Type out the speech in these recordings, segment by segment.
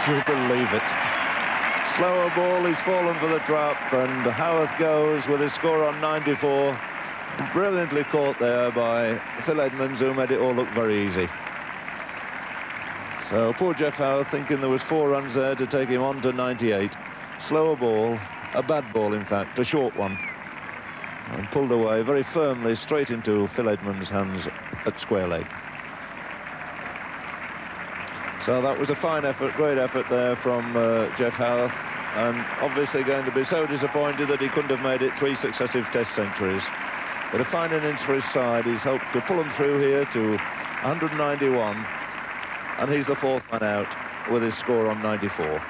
you'll believe it. Slower ball, he's fallen for the trap, and Howarth goes with his score on 94. Brilliantly caught there by Phil Edmonds, who made it all look very easy. So poor Jeff Howarth thinking there was 4 runs there to take him on to 98. Slower ball, a bad ball in fact, a short one, and pulled away very firmly straight into Phil Edmonds' hands at square leg. So that was a fine effort, great effort there from Jeff Howarth, and obviously going to be so disappointed that he couldn't have made it 3 successive Test centuries. But a fine innings for his side. He's helped to pull them through here to 191, and he's the 4th man out with his score on 94.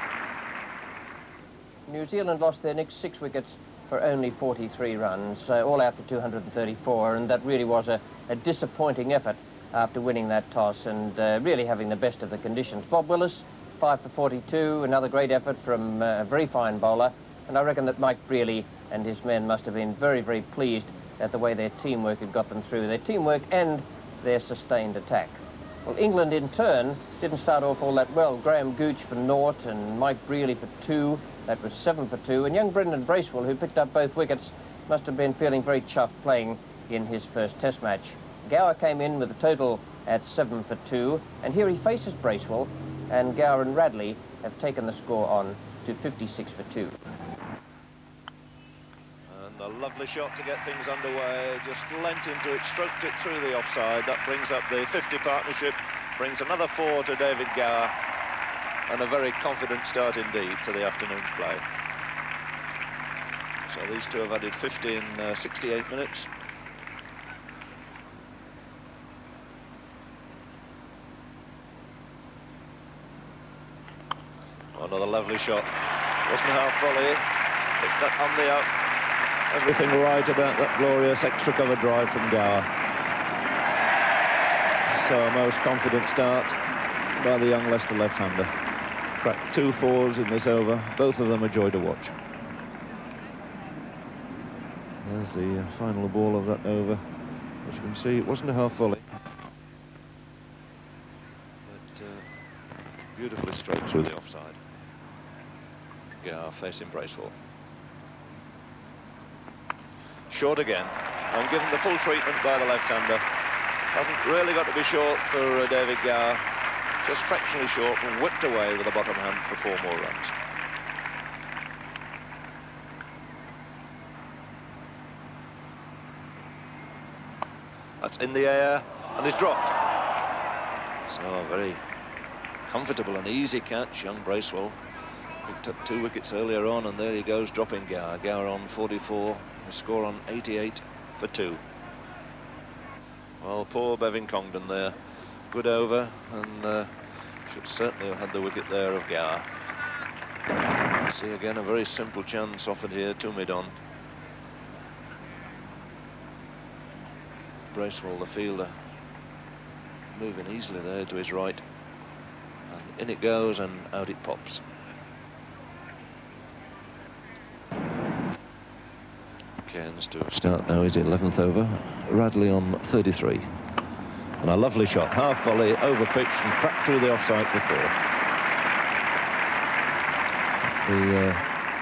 New Zealand lost their next 6 wickets for only 43 runs, all out for 234, and that really was a disappointing effort after winning that toss and really having the best of the conditions. Bob Willis, 5 for 42, another great effort from a very fine bowler, and I reckon that Mike Brearley and his men must have been very, very pleased at the way their teamwork had got them through, their teamwork and their sustained attack. Well, England in turn didn't start off all that well. Graham Gooch for 0 and Mike Brearley for 2, that was 7 for 2, and young Brendan Bracewell, who picked up both wickets, must have been feeling very chuffed playing in his first Test match. Gower came in with a total at 7 for 2, and here he faces Bracewell, and Gower and Radley have taken the score on to 56 for 2. And a lovely shot to get things underway, just lent into it, stroked it through the offside. That brings up the 50 partnership, brings another 4 to David Gower, and a very confident start indeed to the afternoon's play. So these two have added 50 in 68 minutes. Another lovely shot. Wasn't a half volley. Hit that on the up. Everything right about that glorious extra cover drive from Gower. So a most confident start by the young Leicester left-hander. Cracked 2 4s in this over. Both of them a joy to watch. There's the final ball of that over. As you can see, it wasn't a half volley. But beautifully straight through the offside. Gower facing Bracewell. Short again, and given the full treatment by the left-hander. Hasn't really got to be short for David Gower. Just fractionally short and whipped away with the bottom hand for 4 more runs. That's in the air and is dropped. So a very comfortable and easy catch, young Bracewell. Picked up 2 wickets earlier on, and there he goes, dropping Gower. Gower on 44, a score on 88 for 2. Well, poor Bevan Congdon there. Good over, and should certainly have had the wicket there of Gower. See again a very simple chance offered here to mid-on. Bracewell, the fielder, moving easily there to his right, and in it goes and out it pops. Cairns to start now his 11th over. Radley on 33. And a lovely shot, half volley, over pitch and cracked through the offside for 4.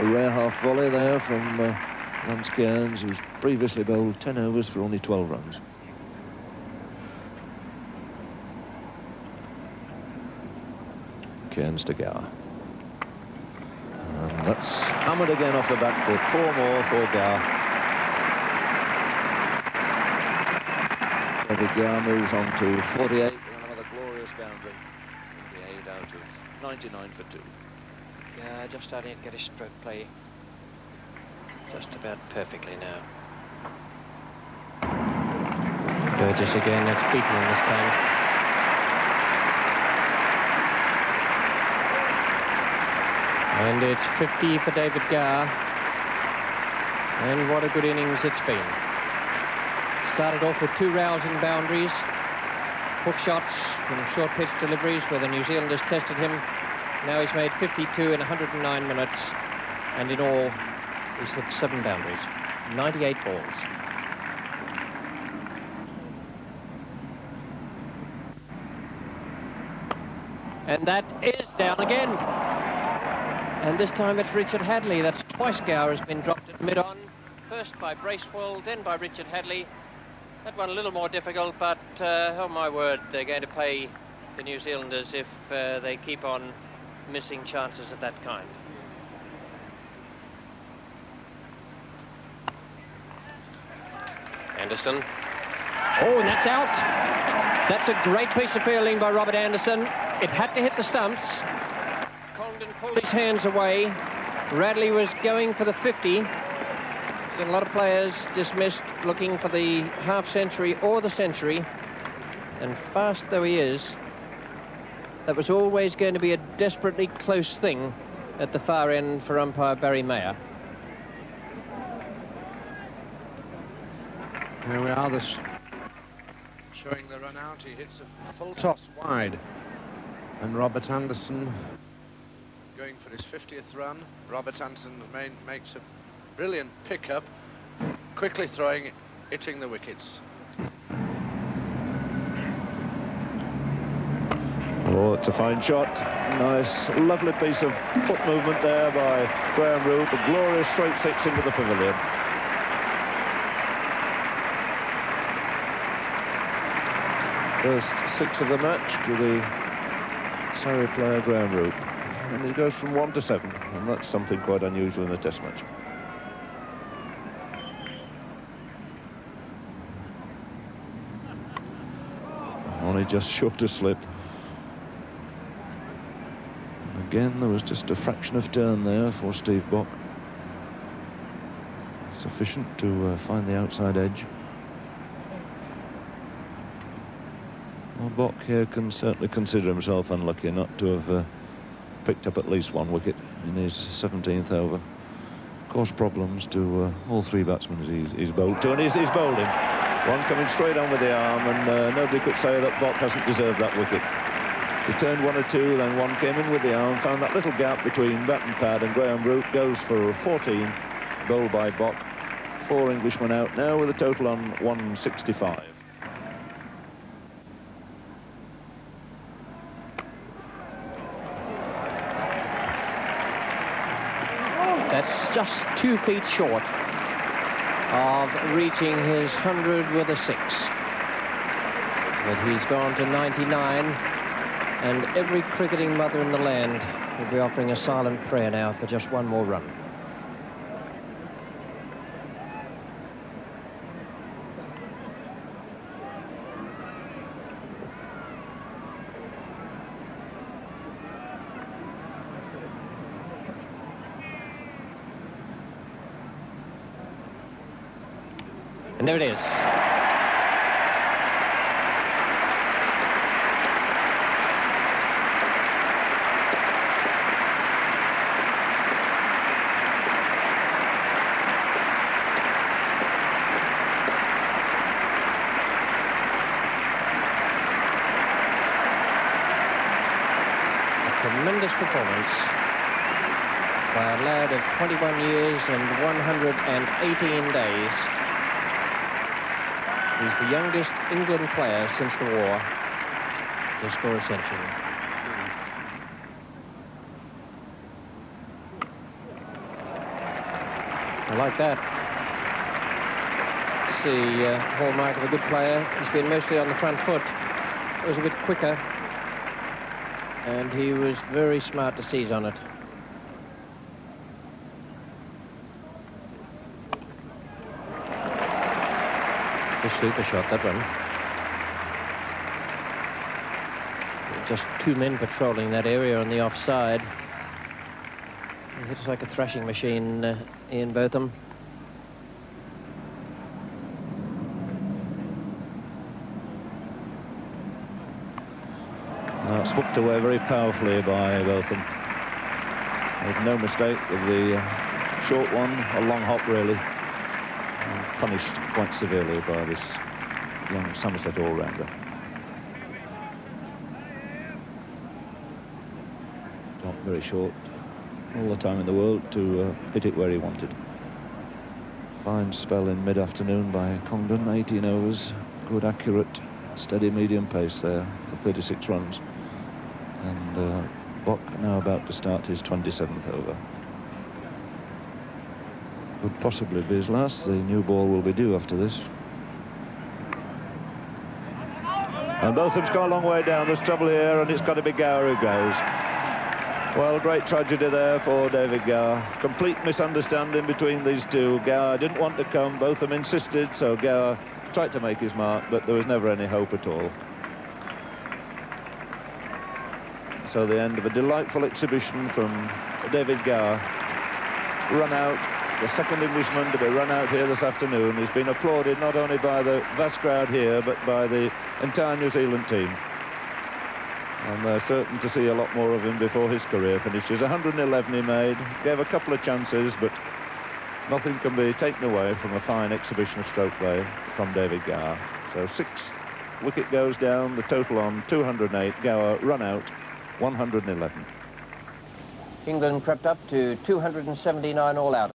A rare half volley there from Lance Cairns, who's previously bowled 10 overs for only 12 runs. Cairns to Gower. And that's hammered again off the back foot. 4 more for Gower. David Gower moves on to 48 with another glorious boundary. 58 out of 99 for 2. Yeah, just starting to get his stroke play just about perfectly now. Burgess again, that's beaten him this time. And it's 50 for David Gower. And what a good innings it's been. Started off with 2 rousing boundaries, hook shots from short pitch deliveries where the New Zealanders tested him. Now he's made 52 in 109 minutes, and in all he's hit 7 boundaries, 98 balls. And that is down again. And this time it's Richard Hadley. That's twice Gower has been dropped at mid-on. First by Bracewell, then by Richard Hadley. That one a little more difficult, but oh my word, they're going to pay the New Zealanders if they keep on missing chances of that kind. Anderson. Oh, and that's out. That's a great piece of fielding by Robert Anderson. It had to hit the stumps. Congdon pulled his hands away. Radley was going for the 50. A lot of players dismissed looking for the half century or the century, and fast though he is, that was always going to be a desperately close thing at the far end for umpire Barry Mayer. Here we are, this showing the run out. He hits a full toss wide, and Robert Anderson going for his 50th run. Robert Anderson makes a brilliant pickup, quickly throwing, hitting the wickets. Oh, it's a fine shot. Nice, lovely piece of foot movement there by Graham Root. A glorious straight six into the pavilion. First six of the match to the Surrey player Graham Root. And he goes from 1 to 7, and that's something quite unusual in a test match. Only just short of slip. And again, there was just a fraction of turn there for Steve Bock. Sufficient to find the outside edge. Well, Bock here can certainly consider himself unlucky not to have picked up at least one wicket in his 17th over. Caused problems to all three batsmen he's bowled to, and he's bowled him. One coming straight on with the arm, and nobody could say that Bock hasn't deserved that wicket. He turned 1 or 2, then one came in with the arm, found that little gap between bat and pad, and Graham Root goes for 14, bowled by Bock. 4 Englishmen out now with a total on 165. That's just 2 feet short of reaching his 100 with a 6. But he's gone to 99, and every cricketing mother in the land will be offering a silent prayer now for just one more run. And there it is. A tremendous performance by a lad of 21 years and 118 days. He's the youngest England player since the war to score a century. I like that. It's the hallmark of a good player. He's been mostly on the front foot. It was a bit quicker, and he was very smart to seize on it. A super shot, that one. Just 2 men patrolling that area on the offside. It hits like a thrashing machine, Ian Botham. Now it's hooked away very powerfully by Botham. Made no mistake with the short one, a long hop really. Punished quite severely by this young Somerset all-rounder. Not very short, all the time in the world to hit it where he wanted. Fine spell in mid-afternoon by Congdon, 18 overs, good accurate, steady medium pace there for 36 runs. And Bock now about to start his 27th over. Could possibly be his last. The new ball will be due after this. And Botham's gone a long way down. There's trouble here, and it's got to be Gower who goes. Well, great tragedy there for David Gower. Complete misunderstanding between these two. Gower didn't want to come. Botham insisted, so Gower tried to make his mark, but there was never any hope at all. So the end of a delightful exhibition from David Gower. Run out, the second Englishman to be run out here this afternoon. He's been applauded not only by the vast crowd here, but by the entire New Zealand team. And they're certain to see a lot more of him before his career finishes. 111 he made, gave a couple of chances, but nothing can be taken away from a fine exhibition of stroke play from David Gower. So 6 wicket goes down, the total on 208. Gower run out, 111. England crept up to 279 all out.